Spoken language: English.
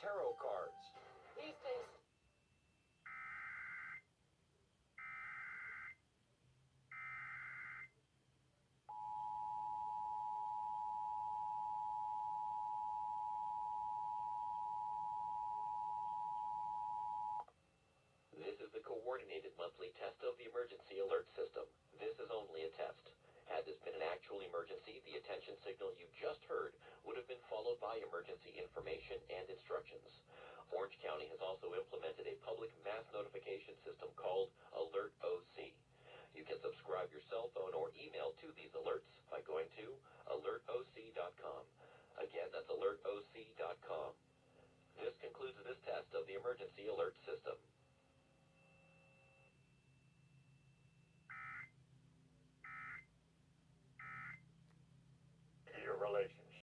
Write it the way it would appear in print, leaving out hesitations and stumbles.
tarot cards. These things. This is the coordinated monthly test of the emergency alert system. This is only a test. Had this been an actual emergency, the attention signal you just heard would have been followed by emergency information